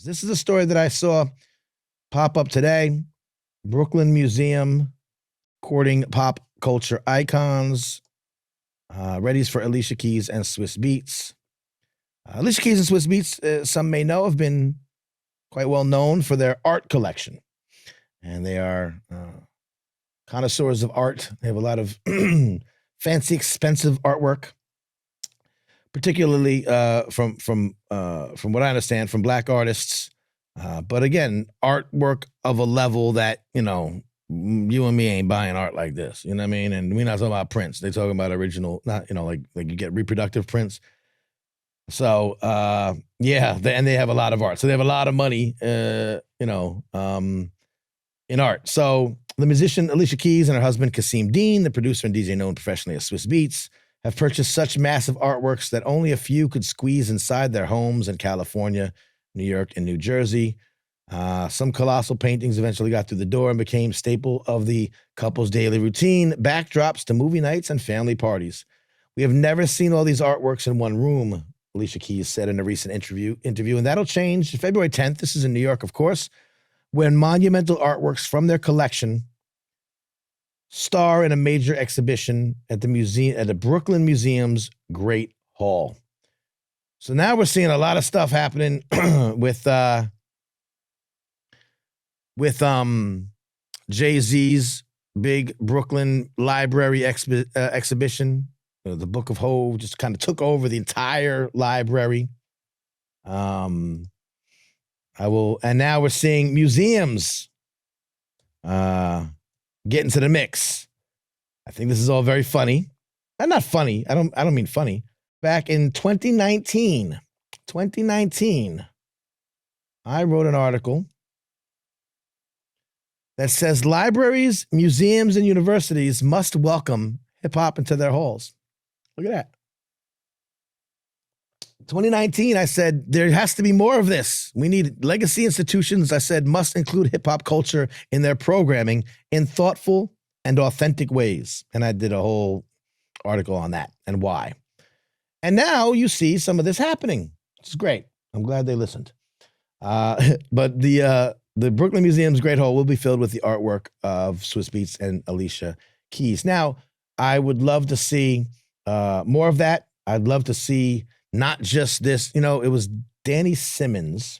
This is a story that I saw pop up today. Brooklyn Museum courting pop culture icons. Readies for Alicia Keys and Swizz Beatz. Alicia Keys and Swizz Beatz, some may know, have been quite well known for their art collection. And they are connoisseurs of art. They have a lot of fancy, expensive artwork, particularly from what I understand, from Black artists. But again, artwork of a level that, you and me ain't buying art like this. You know what I mean? And we're not talking about prints. They're talking about original, not, like you get reproductive prints. So, yeah, and they have a lot of art. So they have a lot of money, in art. So the musician Alicia Keys and her husband Kasim Dean, the producer and DJ known professionally as Swizz Beatz, have purchased such massive artworks that only a few could squeeze inside their homes in California, New York, and New Jersey. Some colossal paintings eventually got through the door and became staple of the couple's daily routine, backdrops to movie nights and family parties. We have never seen all these artworks in one room, Alicia Keys said in a recent interview, and that'll change February 10th. This is in New York, of course, when monumental artworks from their collection star in a major exhibition at the Brooklyn Museum's Great Hall. So now we're seeing a lot of stuff happening with Jay-Z's big Brooklyn Library exhibition. The Book of Hov just kind of took over the entire library. And now we're seeing museums get into the mix. I think this is all very funny. And not funny. I don't mean funny. Back in 2019, I wrote an article that says libraries, museums, and universities must welcome hip-hop into their halls. Look at that. 2019, I said, there has to be more of this. We need legacy institutions, I said, must include hip-hop culture in their programming in thoughtful and authentic ways. And I did a whole article on that and why. And now you see some of this happening, which is great. I'm glad they listened. But the Brooklyn Museum's Great Hall will be filled with the artwork of Swizz Beatz and Alicia Keys. Now, I would love to see more of that. I'd love to see not just this, it was Danny Simmons,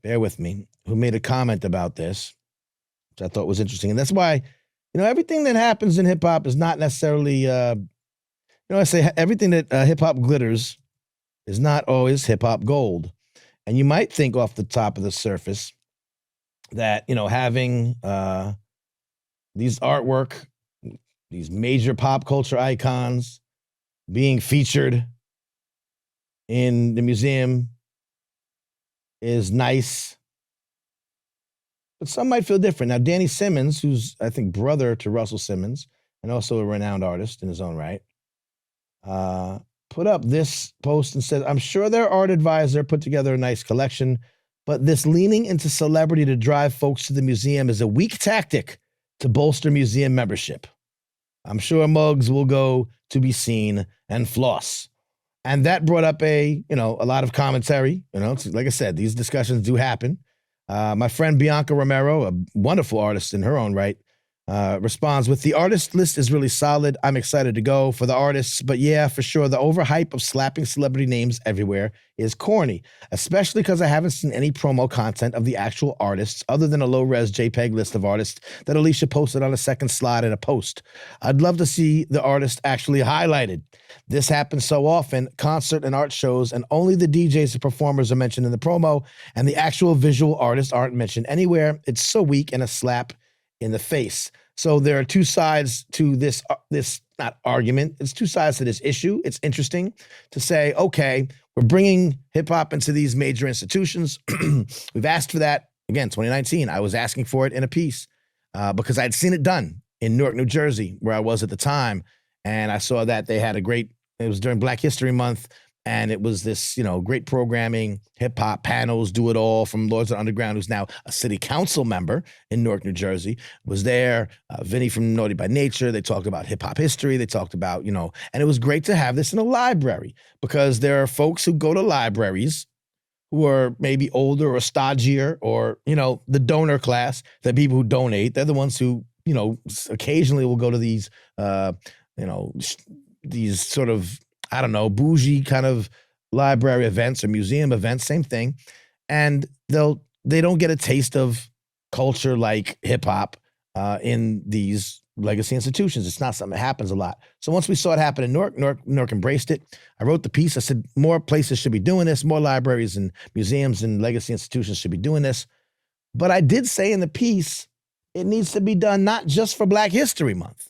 bear with me, who made a comment about this, which I thought was interesting. And that's why, everything that happens in hip hop is not necessarily, I say everything that hip hop glitters is not always hip hop gold. And you might think off the top of the surface that, having these artwork, these major pop culture icons being featured in the museum is nice. But some might feel different. Now, Danny Simmons, who's, I think, brother to Russell Simmons, and also a renowned artist in his own right, put up this post and said, I'm sure their art advisor put together a nice collection, but this leaning into celebrity to drive folks to the museum is a weak tactic to bolster museum membership. I'm sure mugs will go to be seen and floss. And that brought up a lot of commentary. Like I said, these discussions do happen. My friend Bianca Romero, a wonderful artist in her own right, responds with, the artist list is really solid. I'm excited to go for the artists, but yeah, for sure, the overhype of slapping celebrity names everywhere is corny, especially because I haven't seen any promo content of the actual artists other than a low-res JPEG list of artists that Alicia posted on a second slide in a post. I'd love to see the artist actually highlighted. This happens so often, concert and art shows, and only the DJs and performers are mentioned in the promo, and the actual visual artists aren't mentioned anywhere. It's so weak and a slap in the face. So there are two sides to this not argument. It's two sides to this issue. It's interesting to say, okay, we're bringing hip hop into these major institutions. We've asked for that. Again, 2019, I was asking for it in a piece because I'd seen it done in Newark, New Jersey, where I was at the time. And I saw that they had it was during Black History Month. And it was this, great programming, hip hop panels, do it all from Lords of the Underground, who's now a city council member in Newark, New Jersey, was there. Vinny from Naughty by Nature. They talked about hip hop history. They talked about, and it was great to have this in a library because there are folks who go to libraries who are maybe older or stodgier or, the donor class, the people who donate. They're the ones who, occasionally will go to these, these sort of, I don't know, bougie kind of library events or museum events, same thing. And they don't get a taste of culture like hip hop in these legacy institutions. It's not something that happens a lot. So once we saw it happen in Newark embraced it. I wrote the piece. I said, more places should be doing this. More libraries and museums and legacy institutions should be doing this. But I did say in the piece, it needs to be done not just for Black History Month.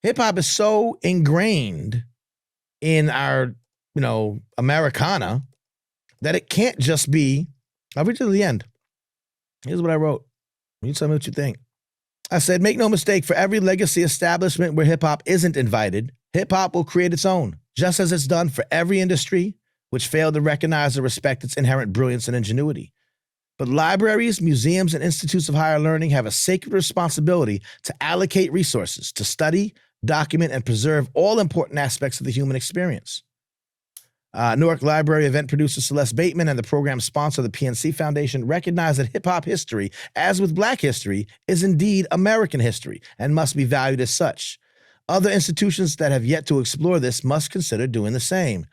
Hip hop is so ingrained in our, Americana that it can't just be, I'll read to the end. Here's what I wrote. You tell me what you think. I said, make no mistake, for every legacy establishment where hip hop isn't invited, hip hop will create its own, just as it's done for every industry which failed to recognize or respect its inherent brilliance and ingenuity. But libraries, museums, and institutes of higher learning have a sacred responsibility to allocate resources to study, document, and preserve all important aspects of the human experience. Newark Library event producer Celeste Bateman and the program sponsor, the PNC Foundation, recognize that hip-hop history, as with Black history, is indeed American history and must be valued as such. Other institutions that have yet to explore this must consider doing the same.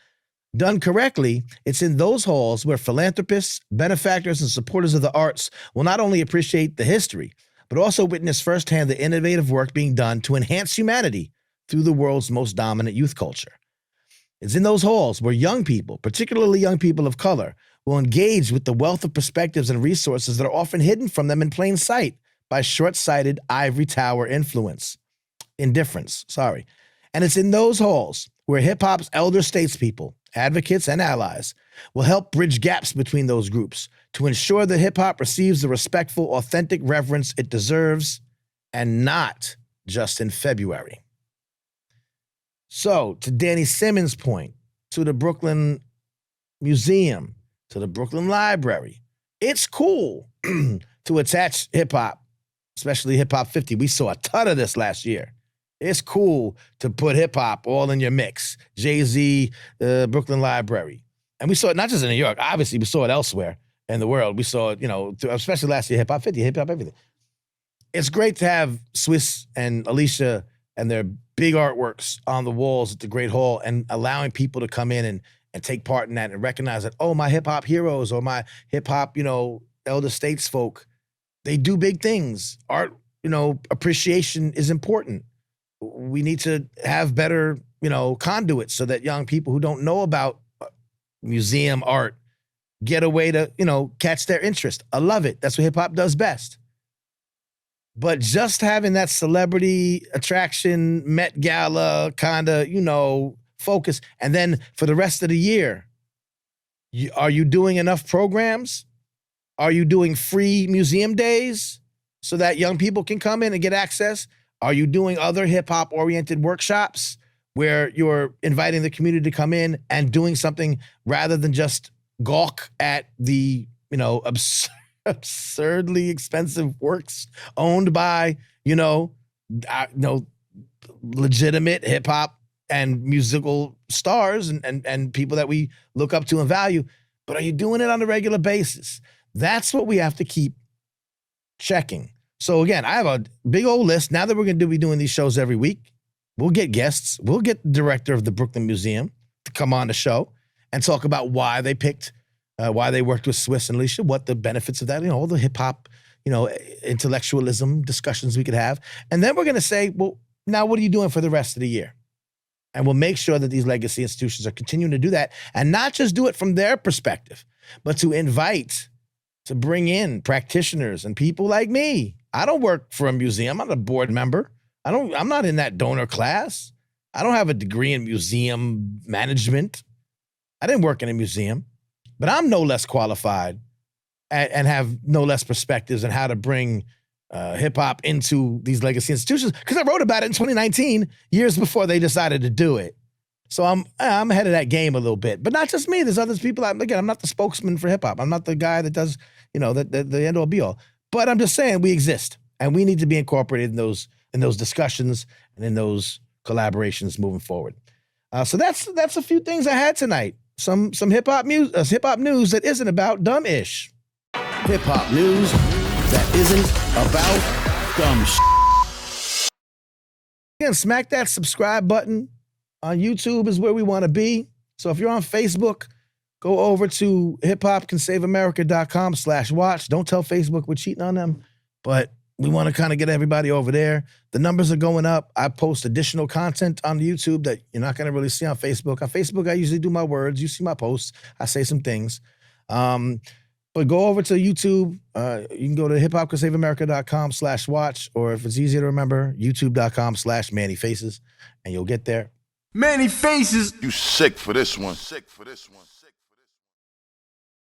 Done correctly, it's in those halls where philanthropists, benefactors, and supporters of the arts will not only appreciate the history, but also witness firsthand the innovative work being done to enhance humanity through the world's most dominant youth culture. It's in those halls where young people, particularly young people of color, will engage with the wealth of perspectives and resources that are often hidden from them in plain sight by short-sighted ivory tower indifference. And it's in those halls where hip-hop's elder statespeople, advocates, and allies will help bridge gaps between those groups to ensure that hip-hop receives the respectful, authentic reverence it deserves, and not just in February. So, to Danny Simmons' point, to the Brooklyn Museum, to the Brooklyn Library, it's cool to attach hip-hop, especially Hip-Hop 50. We saw a ton of this last year. It's cool to put hip-hop all in your mix. Jay-Z, Brooklyn Library. And we saw it not just in New York. Obviously, we saw it elsewhere in the world. We saw it, especially last year, Hip-Hop 50, Hip-Hop everything. It's great to have Swizz and Alicia and their big artworks on the walls at the Great Hall and allowing people to come in and take part in that and recognize that, oh, my hip-hop heroes or my hip-hop, elder statesfolk, they do big things. Art, appreciation is important. We need to have better, conduits so that young people who don't know about museum art get a way to, catch their interest. I love it. That's what hip hop does best. But just having that celebrity attraction, Met Gala kind of, focus. And then for the rest of the year, are you doing enough programs? Are you doing free museum days so that young people can come in and get access? Are you doing other hip-hop oriented workshops where you're inviting the community to come in and doing something rather than just gawk at the, absurdly expensive works owned by, legitimate hip-hop and musical stars and people that we look up to and value, but are you doing it on a regular basis? That's what we have to keep checking. So again, I have a big old list. Now that we're going to be doing these shows every week, we'll get guests. We'll get the director of the Brooklyn Museum to come on the show and talk about why they picked, why they worked with Swizz and Alicia, what the benefits of that, all the hip hop, intellectualism discussions we could have. And then we're going to say, well, now what are you doing for the rest of the year? And we'll make sure that these legacy institutions are continuing to do that and not just do it from their perspective, but to bring in practitioners and people like me. I don't work for a museum. I'm not a board member. I'm not in that donor class. I don't have a degree in museum management. I didn't work in a museum, but I'm no less qualified and have no less perspectives on how to bring hip hop into these legacy institutions because I wrote about it in 2019, years before they decided to do it. So I'm ahead of that game a little bit, but not just me. There's other people. I'm not the spokesman for hip hop. I'm not the guy that does, the end all be all. But I'm just saying we exist, and we need to be incorporated in those discussions and in those collaborations moving forward. So that's a few things I had tonight. Some hip hop news that isn't about dumb-ish. Hip hop news that isn't about dumb shit. Again, smack that subscribe button. On YouTube is where we want to be. So if you're on Facebook, go over to hiphopcansaveamerica.com/watch. Don't tell Facebook we're cheating on them, but we want to kind of get everybody over there. The numbers are going up. I post additional content on YouTube that you're not going to really see on Facebook. On Facebook, I usually do my words. You see my posts. I say some things. But go over to YouTube. You can go to hiphopcansaveamerica.com/watch, or if it's easier to remember, youtube.com/Manny Faces, and you'll get there. Manny Faces. You sick for this one.